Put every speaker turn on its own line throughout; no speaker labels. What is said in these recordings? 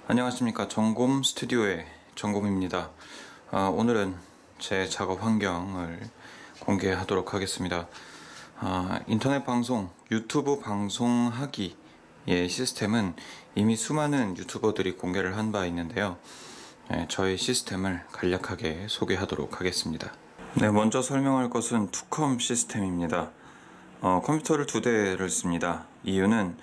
안녕하십니까. 정곰 스튜디오의 정곰입니다. 오늘은 제 작업 환경을 공개하도록 하겠습니다. 인터넷 방송, 유튜브 방송하기의 시스템은 이미 수많은 유튜버들이 공개를 한 바 있는데요. 저의 시스템을 간략하게 소개하도록 하겠습니다. 먼저 설명할 것은 투컴 시스템입니다. 컴퓨터를 2대를 씁니다. 이유는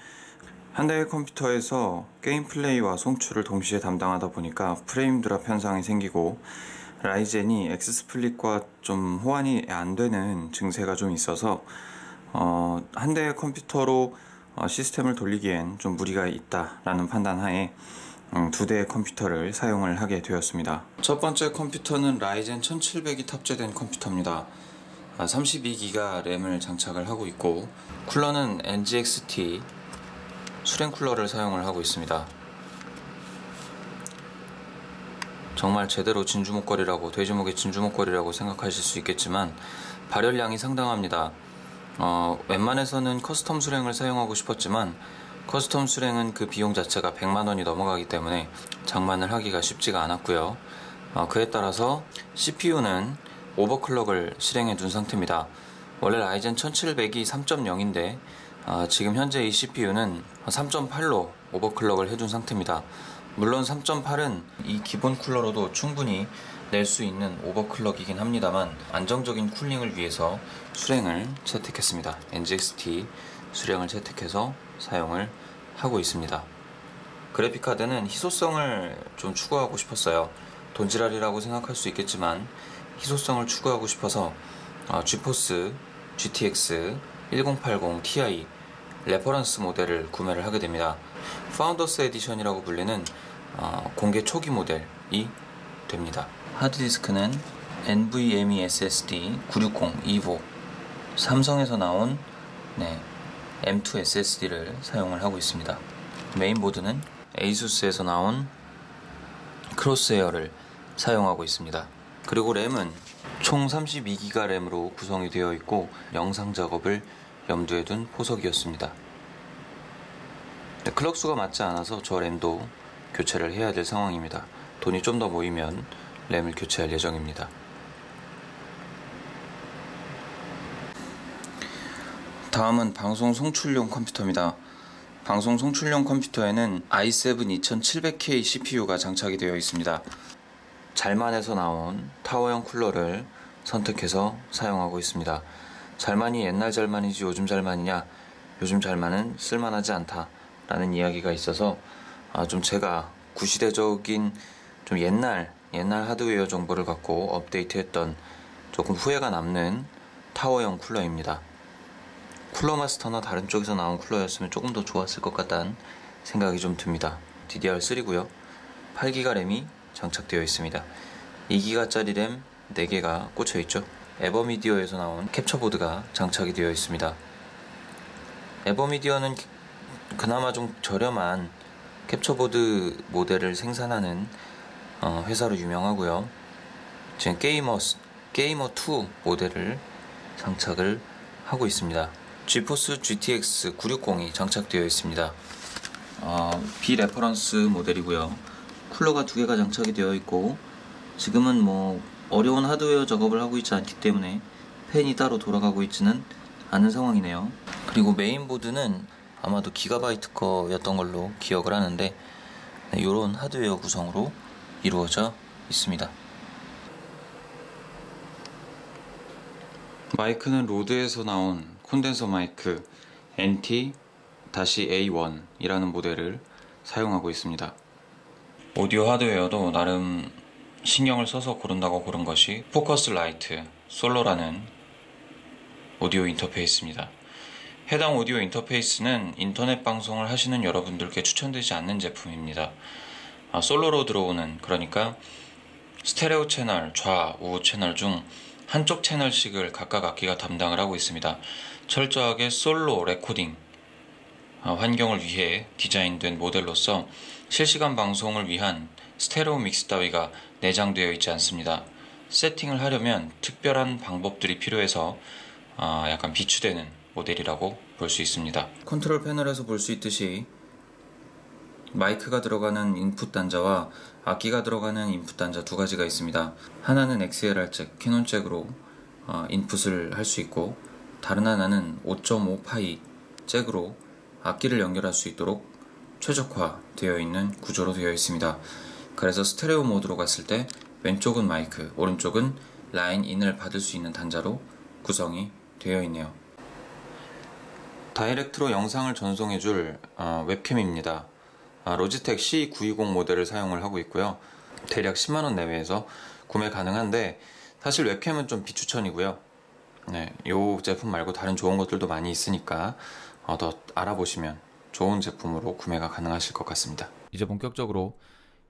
한 대의 컴퓨터에서 게임 플레이와 송출을 동시에 담당하다 보니까 프레임 드랍 현상이 생기고 라이젠이 엑스스플릿과 좀 호환이 안 되는 증세가 좀 있어서 한 대의 컴퓨터로 시스템을 돌리기엔 좀 무리가 있다라는 판단하에 2대의 컴퓨터를 사용을 하게 되었습니다. 첫 번째 컴퓨터는 라이젠 1700이 탑재된 컴퓨터입니다. 32기가 램을 장착을 하고 있고 쿨러는 NGXT 수랭 쿨러를 사용을 하고 있습니다. 정말 제대로 진주목걸이라고, 돼지목의 진주목걸이라고 생각하실 수 있겠지만 발열량이 상당합니다. 웬만해서는 커스텀 수랭을 사용하고 싶었지만 커스텀 수랭은 그 비용 자체가 100만원이 넘어가기 때문에 장만을 하기가 쉽지가 않았고요. 그에 따라서 CPU는 오버클럭을 실행해 둔 상태입니다. 원래 라이젠 1700이 3.0인데 지금 현재 이 CPU는 3.8로 오버클럭을 해둔 상태입니다. 물론 3.8은 이 기본 쿨러로도 충분히 낼 수 있는 오버클럭이긴 합니다만 안정적인 쿨링을 위해서 수랭을 채택했습니다. NGXT 수랭을 채택해서 사용을 하고 있습니다. 그래픽카드는 희소성을 좀 추구하고 싶었어요. 돈지랄이라고 생각할 수 있겠지만 희소성을 추구하고 싶어서 지포스 GTX 1080 Ti 레퍼런스 모델을 구매를 하게 됩니다. 파운더스 에디션이라고 불리는 공개 초기 모델이 됩니다. 하드디스크는 NVMe SSD 960 EVO 삼성에서 나온 M2 SSD를 사용을 하고 있습니다. 메인보드는 ASUS에서 나온 크로스헤어를 사용하고 있습니다. 그리고 램은 총 32기가 램으로 구성이 되어 있고 영상 작업을 염두에 둔 포석이었습니다. 클럭수가 맞지 않아서 저 램도 교체를 해야 될 상황입니다. 돈이 좀 더 모이면 램을 교체할 예정입니다. 다음은 방송 송출용 컴퓨터입니다. 방송 송출용 컴퓨터에는 i7 2700K CPU가 장착이 되어 있습니다. 잘만에서 나온 타워형 쿨러를 선택해서 사용하고 있습니다. 잘만이 옛날 잘만이지 요즘 잘만이냐, 요즘 잘만은 쓸만하지 않다 라는 이야기가 있어서 좀 제가 구시대적인 좀 옛날 하드웨어 정보를 갖고 업데이트했던 조금 후회가 남는 타워형 쿨러입니다. 쿨러 마스터나 다른 쪽에서 나온 쿨러였으면 조금 더 좋았을 것 같다는 생각이 좀 듭니다. DDR3고요 8기가 램이 장착되어 있습니다. 2기가짜리 램 4개가 꽂혀있죠. 에버미디어에서 나온 캡처보드가 장착이 되어 있습니다. 에버미디어는 그나마 좀 저렴한 캡처보드 모델을 생산하는 회사로 유명하고요. 지금 게이머2 모델을 장착을 하고 있습니다. 지포스 GTX 960이 장착되어 있습니다. 비레퍼런스 모델이고요. 쿨러가 2개가 장착이 되어 있고 지금은 어려운 하드웨어 작업을 하고 있지 않기 때문에 팬이 따로 돌아가고 있지는 않은 상황이네요. 그리고 메인보드는 아마도 기가바이트 거였던 걸로 기억을 하는데 이런 하드웨어 구성으로 이루어져 있습니다. 마이크는 로드에서 나온 콘덴서 마이크 NT-A1 이라는 모델을 사용하고 있습니다. 오디오 하드웨어도 나름 신경을 써서 고른다고 고른 것이 포커스 라이트 솔로라는 오디오 인터페이스입니다. 해당 오디오 인터페이스는 인터넷 방송을 하시는 여러분들께 추천되지 않는 제품입니다. 솔로로 들어오는, 그러니까 스테레오 채널, 좌우 채널 중 한쪽 채널씩을 각각 악기가 담당을 하고 있습니다. 철저하게 솔로 레코딩 환경을 위해 디자인된 모델로서 실시간 방송을 위한 스테레오 믹스 따위가 내장되어 있지 않습니다. 세팅을 하려면 특별한 방법들이 필요해서 약간 비추되는 모델이라고 볼 수 있습니다. 컨트롤 패널에서 볼 수 있듯이 마이크가 들어가는 인풋 단자와 악기가 들어가는 인풋 단자 두 가지가 있습니다. 하나는 XLR 잭, 캐논 잭으로 인풋을 할 수 있고, 다른 하나는 5.5파이 잭으로 악기를 연결할 수 있도록 최적화되어 있는 구조로 되어 있습니다. 그래서 스테레오 모드로 갔을 때 왼쪽은 마이크, 오른쪽은 라인 인을 받을 수 있는 단자로 구성이 되어 있네요. 다이렉트로 영상을 전송해줄 웹캠입니다. 로지텍 C920 모델을 사용을 하고 있고요. 대략 10만원 내외에서 구매 가능한데, 사실 웹캠은 좀 비추천이고요. 네, 이 제품 말고 다른 좋은 것들도 많이 있으니까 더 알아보시면 좋은 제품으로 구매가 가능하실 것 같습니다. 이제 본격적으로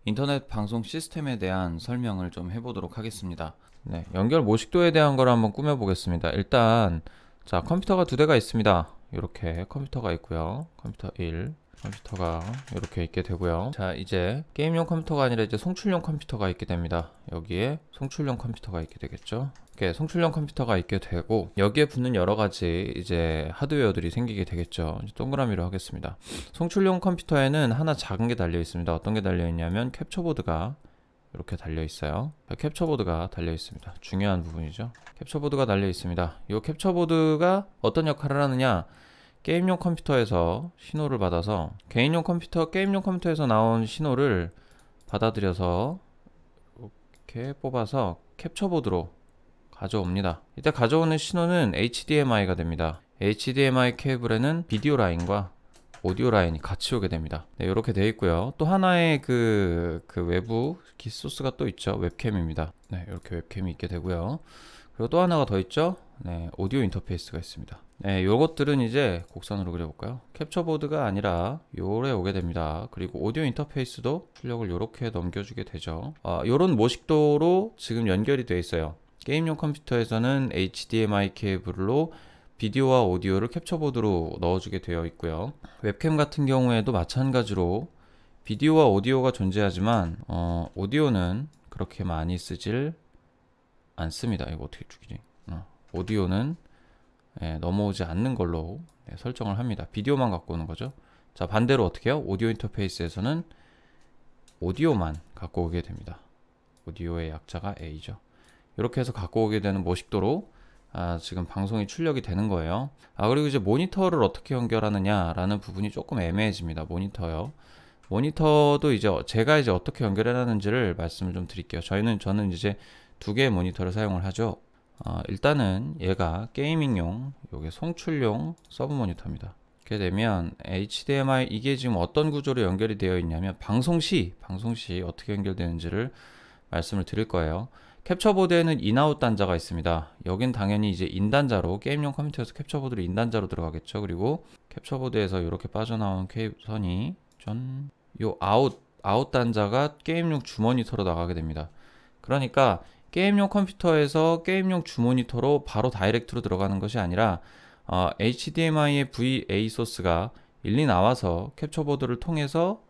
인터넷 방송 시스템에 대한 설명을 좀 해보도록 하겠습니다. 네, 연결 모식도에 대한 걸 한번 꾸며보겠습니다. 일단 자, 컴퓨터가 두 대가 있습니다. 이렇게 컴퓨터가 있고요. 컴퓨터 1, 컴퓨터가 이렇게 있게 되고요. 자, 이제 게임용 컴퓨터가 아니라 이제 송출용 컴퓨터가 있게 됩니다. 여기에 송출용 컴퓨터가 있게 되겠죠. 이렇게 송출용 컴퓨터가 있게 되고, 여기에 붙는 여러 가지 이제 하드웨어들이 생기게 되겠죠. 이제 동그라미로 하겠습니다. 송출용 컴퓨터에는 하나 작은 게 달려 있습니다. 어떤 게 달려 있냐면 캡처보드가 이렇게 달려 있어요. 캡처보드가 달려 있습니다. 중요한 부분이죠. 캡처보드가 달려 있습니다. 이 캡처보드가 어떤 역할을 하느냐? 게임용 컴퓨터에서 신호를 받아서 게임용 컴퓨터에서 나온 신호를 받아들여서 이렇게 뽑아서 캡처보드로 가져옵니다. 이때 가져오는 신호는 HDMI가 됩니다. HDMI 케이블에는 비디오 라인과 오디오 라인이 같이 오게 됩니다. 네, 이렇게 되어 있고요. 또 하나의 그 외부 소스가 또 있죠. 웹캠입니다. 네, 이렇게 웹캠이 있게 되고요. 그리고 또 하나가 더 있죠. 네, 오디오 인터페이스가 있습니다. 네, 요것들은 이제 곡선으로 그려볼까요? 캡처보드가 아니라 요래 오게 됩니다. 그리고 오디오 인터페이스도 출력을 요렇게 넘겨주게 되죠. 요런 모식도로 지금 연결이 되어 있어요. 게임용 컴퓨터에서는 HDMI 케이블로 비디오와 오디오를 캡처보드로 넣어주게 되어 있고요. 웹캠 같은 경우에도 마찬가지로 비디오와 오디오가 존재하지만 오디오는 그렇게 많이 쓰질 않습니다. 이거 어떻게 죽이지? 오디오는 넘어오지 않는 걸로 설정을 합니다. 비디오만 갖고 오는 거죠. 자, 반대로 어떻게 해요? 오디오 인터페이스에서는 오디오만 갖고 오게 됩니다. 오디오의 약자가 A죠. 이렇게 해서 갖고 오게 되는 모식도로 지금 방송이 출력이 되는 거예요. 그리고 이제 모니터를 어떻게 연결하느냐 라는 부분이 조금 애매해집니다. 모니터요. 모니터도 이제 제가 이제 어떻게 연결해 놨는지를 말씀을 좀 드릴게요. 저는 이제 두 개의 모니터를 사용을 하죠. 일단은 얘가 게이밍용, 요게 송출용 서브 모니터입니다. 이렇게 되면 HDMI, 이게 지금 어떤 구조로 연결이 되어 있냐면 방송 시 어떻게 연결되는지를 말씀을 드릴 거예요. 캡처보드에는 인아웃 단자가 있습니다. 여긴 당연히 이제 인단자로, 게임용 컴퓨터에서 캡처보드로 인단자로 들어가겠죠. 그리고 캡처보드에서 이렇게 빠져나온 케이블선이 요 아웃 단자가 게임용 주모니터로 나가게 됩니다. 그러니까 게임용 컴퓨터에서 게임용 주모니터로 바로 다이렉트로 들어가는 것이 아니라 HDMI의 VA 소스가 일리 나와서 캡처보드를 통해서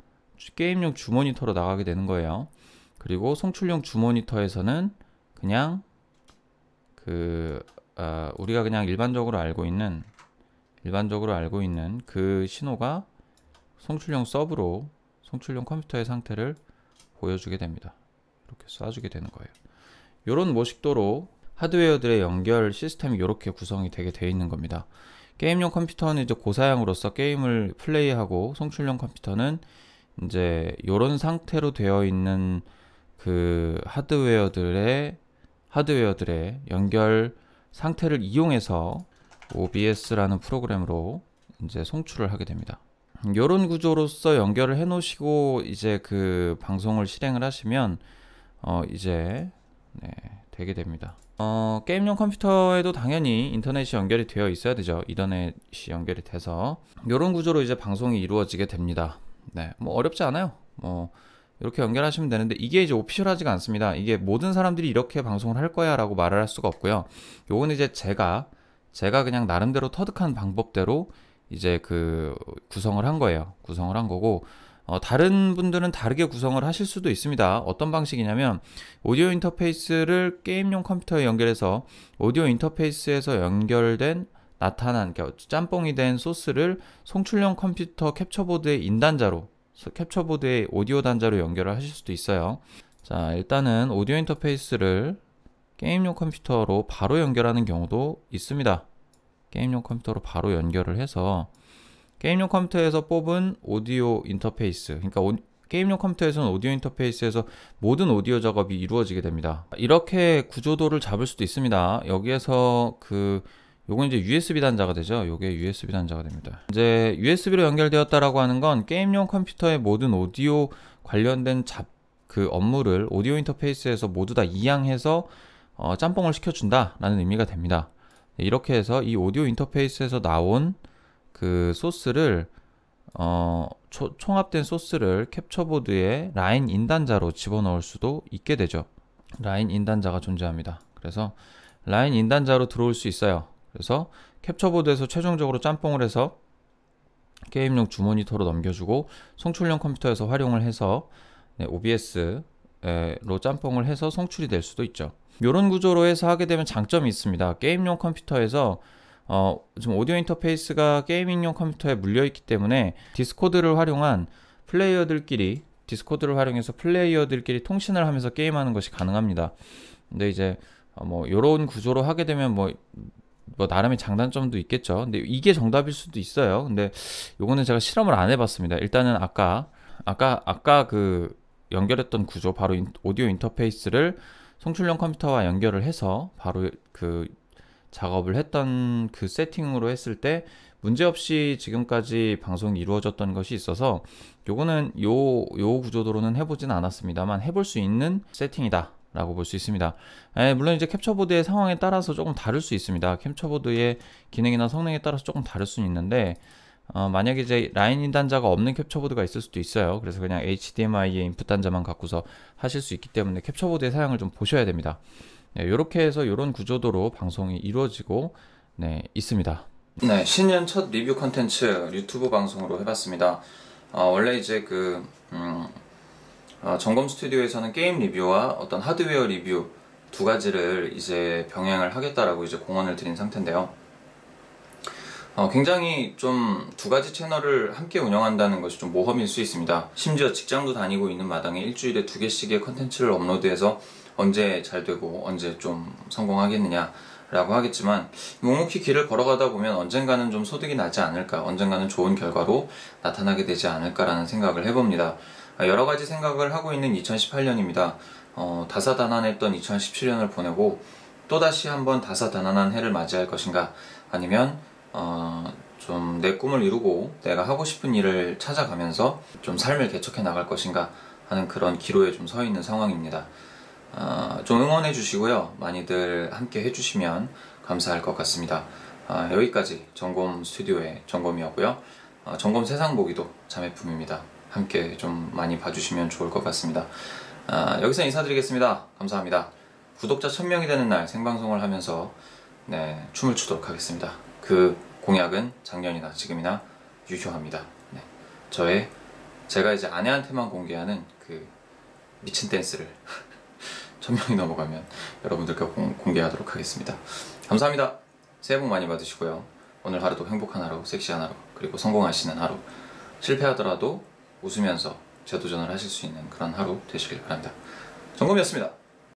게임용 주모니터로 나가게 되는 거예요. 그리고 송출용 주모니터에서는 그냥 우리가 그냥 일반적으로 알고 있는 그 신호가 송출용 서브로 송출용 컴퓨터의 상태를 보여주게 됩니다. 이렇게 쏴주게 되는 거예요. 이런 모식도로 하드웨어들의 연결 시스템이 이렇게 구성이 되게 돼 있는 겁니다. 게임용 컴퓨터는 이제 고사양으로서 게임을 플레이하고, 송출용 컴퓨터는 이제 이런 상태로 되어 있는 그 하드웨어들의 연결 상태를 이용해서 OBS라는 프로그램으로 이제 송출을 하게 됩니다. 이런 구조로서 연결을 해 놓으시고 이제 그 방송을 실행을 하시면 이제 되게 됩니다. 게임용 컴퓨터에도 당연히 인터넷이 연결이 되어 있어야 되죠. 이더넷이 연결이 돼서 이런 구조로 이제 방송이 이루어지게 됩니다. 네, 뭐 어렵지 않아요. 이렇게 연결하시면 되는데, 이게 이제 오피셜하지가 않습니다. 이게 모든 사람들이 이렇게 방송을 할 거야 라고 말을 할 수가 없고요. 요거는 이제 제가 그냥 나름대로 터득한 방법대로 이제 그 구성을 한 거예요. 구성을 한 거고, 다른 분들은 다르게 구성을 하실 수도 있습니다. 어떤 방식이냐면, 오디오 인터페이스를 게임용 컴퓨터에 연결해서 오디오 인터페이스에서 연결된 그러니까 짬뽕이 된 소스를 송출용 컴퓨터 캡처보드의 인단자로
캡처보드의 오디오 단자로 연결을 하실 수도 있어요. 자, 일단은 오디오 인터페이스를 게임용 컴퓨터로 바로 연결하는 경우도 있습니다. 게임용 컴퓨터로 바로 연결을 해서 게임용 컴퓨터에서 뽑은 오디오 인터페이스, 그러니까 게임용 컴퓨터에서는 오디오 인터페이스에서 모든 오디오 작업이 이루어지게 됩니다. 이렇게 구조도를 잡을 수도 있습니다. 여기에서 요건 이제 USB 단자가 되죠. 요게 USB 단자가 됩니다. 이제 USB로 연결되었다라고 하는 건 게임용 컴퓨터의 모든 오디오 관련된 업무를 오디오 인터페이스에서 모두 다 이양해서 짬뽕을 시켜준다라는 의미가 됩니다. 이렇게 해서 이 오디오 인터페이스에서 나온 그 소스를 총합된 소스를 캡처보드에 라인 인단자로 집어넣을 수도 있게 되죠. 라인 인단자가 존재합니다. 그래서 라인 인단자로 들어올 수 있어요. 그래서 캡처보드에서 최종적으로 짬뽕을 해서 게임용 주모니터로 넘겨주고 송출용 컴퓨터에서 활용을 해서 OBS로 짬뽕을 해서 송출이 될 수도 있죠. 이런 구조로 해서 하게 되면 장점이 있습니다. 게임용 컴퓨터에서 지금 오디오 인터페이스가 게이밍용 컴퓨터에 물려있기 때문에 디스코드를 활용해서 플레이어들끼리 통신을 하면서 게임하는 것이 가능합니다. 근데 이제 이런 구조로 하게 되면 나름의 장단점도 있겠죠. 근데 이게 정답일 수도 있어요. 근데 요거는 제가 실험을 안 해봤습니다. 일단은 아까 연결했던 구조, 바로 오디오 인터페이스를 송출용 컴퓨터와 연결을 해서 바로 작업을 했던 그 세팅으로 했을 때 문제없이 지금까지 방송이 이루어졌던 것이 있어서 요거는 요 구조도로는 해보진 않았습니다만 해볼 수 있는 세팅이다 라고 볼 수 있습니다. 물론 이제 캡처보드의 상황에 따라서 조금 다를 수 있습니다. 캡처보드의 기능이나 성능에 따라서 조금 다를 수는 있는데 만약에 이제 라인 인단자가 없는 캡처보드가 있을 수도 있어요. 그래서 그냥 HDMI의 인풋 단자만 갖고서 하실 수 있기 때문에 캡처보드의 사양을 좀 보셔야 됩니다. 이렇게 해서 이런 구조도로 방송이 이루어지고 있습니다.
네, 신년 첫 리뷰 컨텐츠 유튜브 방송으로 해봤습니다. 원래 이제 점검 스튜디오에서는 게임 리뷰와 어떤 하드웨어 리뷰 두 가지를 이제 병행을 하겠다라고 이제 공언을 드린 상태인데요. 굉장히 좀 두 가지 채널을 함께 운영한다는 것이 좀 모험일 수 있습니다. 심지어 직장도 다니고 있는 마당에 일주일에 2개씩의 컨텐츠를 업로드해서 언제 잘 되고 언제 좀 성공하겠느냐 라고 하겠지만 묵묵히 길을 걸어가다 보면 언젠가는 좀 소득이 나지 않을까, 언젠가는 좋은 결과로 나타나게 되지 않을까라는 생각을 해봅니다. 여러 가지 생각을 하고 있는 2018년입니다. 다사다난했던 2017년을 보내고 또다시 한번 다사다난한 해를 맞이할 것인가, 아니면 좀 내 꿈을 이루고 내가 하고 싶은 일을 찾아가면서 좀 삶을 개척해 나갈 것인가 하는 그런 기로에 좀 서 있는 상황입니다. 좀 응원해 주시고요. 많이들 함께 해주시면 감사할 것 같습니다. 여기까지 점검 스튜디오의 점검이었고요. 점검 세상 보기도 자매품입니다. 함께 좀 많이 봐주시면 좋을 것 같습니다. 여기서 인사드리겠습니다. 감사합니다. 구독자 1000명이 되는 날 생방송을 하면서 춤을 추도록 하겠습니다. 그 공약은 작년이나 지금이나 유효합니다. 제가 이제 아내한테만 공개하는 그 미친 댄스를 1000명이 넘어가면 여러분들께 공개하도록 하겠습니다. 감사합니다. 새해 복 많이 받으시고요. 오늘 하루도 행복한 하루, 섹시한 하루, 그리고 성공하시는 하루, 실패하더라도 웃으면서 재도전을 하실 수 있는 그런 하루 되시길 바랍니다. 점검이었습니다.